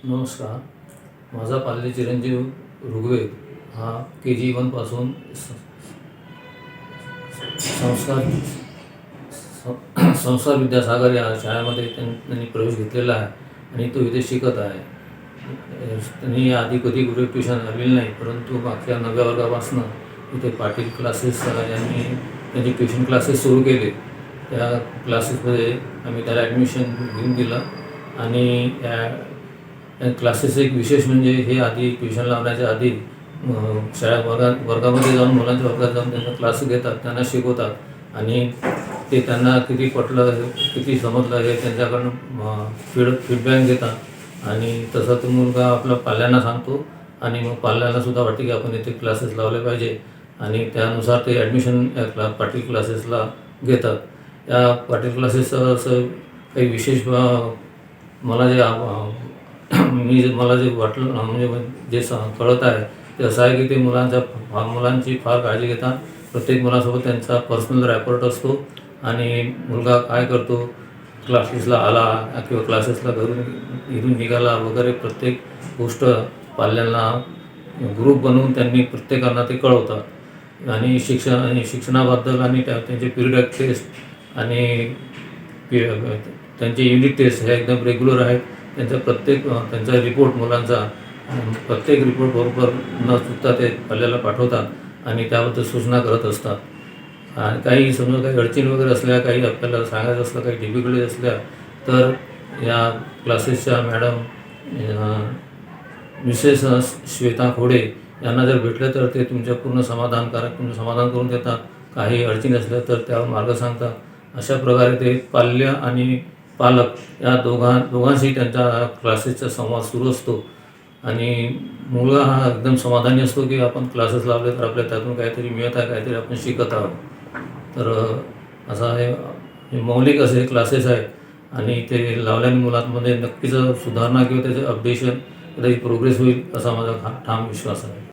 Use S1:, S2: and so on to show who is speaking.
S1: नमस्कार. माझा पाल्य चिरंजीव ऋग्वेद हा KG 1 पासून संस्कार संस्कार विद्यासागर या शाळेमध्ये त्यांनी प्रवेश घेतलेला आहे आणि तो इथे शिकत आहे. त्यांनी आधी कधी कुठे ट्युशन लावलेली नाही, परंतु मागच्या 9व्या वर्गापासून इथे पाटील क्लासेस यांनी त्यांचे ट्युशन क्लासेस सुरू केले. त्या क्लासेसमध्ये आम्ही त्याला ॲडमिशन घेऊन दिलं आणि या क्लासेस एक विशेष म्हणजे हे आधी ट्युशन लावण्याच्या आधी वर्गामध्ये जाऊन मुलांच्या वर्गात जाऊन त्यांना क्लास घेतात, त्यांना शिकवतात आणि ते त्यांना किती पटलं, किती समजलं हे त्यांच्याकडून फीडबॅक घेतात आणि तसा तो मुलगा आपल्या पाल्यांना सांगतो आणि मग पाल्यांनासुद्धा वाटते की आपण इथे क्लासेस लावले पाहिजे आणि त्यानुसार ते ॲडमिशन या पाटील क्लासेसला घेतात. या पाटील क्लासेसचं असं काही विशेष मला जे वाटलं म्हणजे जे कळत आहे ते असं आहे की ते मुलांची फार काळजी घेतात. प्रत्येक मुलासोबत त्यांचा पर्सनल रॅपोर्ट असतो आणि मुलगा काय करतो, क्लासेसला आला किंवा क्लासेसला इथून निघाला वगैरे प्रत्येक गोष्ट पाल्यांना ग्रुप बनवून त्यांनी प्रत्येकांना ते कळवतात आणि शिक्षणाबद्दल आणि त्यांचे पिरियड टेस्ट आणि त्यांचे युनिट टेस्ट हे एकदम रेग्युलर आहेत. त्यांचा रिपोर्ट मुलांचा प्रत्येक रिपोर्ट बरोबर न चुकता ते पाल्याला पाठवतात आणि त्याबद्दल सूचना करत असतात. आणि काही समजा काही अडचणी वगैरे असल्या, काही आपल्याला सांगायचं असलं, काही डिफिकल्टी असल्या तर या क्लासेसच्या मॅडम मिसेस श्वेता खोडे यांना जर भेटलं तर ते तुमचं समाधान करून देतात. काही अडचणी असल्या तर त्यावर मार्ग सांगतात. अशा प्रकारे ते पाल्य आणि पालक या दोघांशी त्यांच्या क्लासेसचा संवाद सुरू असतो आणि मुलगा हा एकदम समाधानी असतो की आपण क्लासेस लावले तर आपल्याला त्यातून काहीतरी मिळत आहे, काहीतरी आपण शिकत आहोत. तर असा हे मौलिक असे क्लासेस आहे आणि ते लावल्याने मुलांमध्ये नक्कीच सुधारणा किंवा त्याचं अपडेशन, त्याची प्रोग्रेस होईल असा माझा ठाम विश्वास आहे.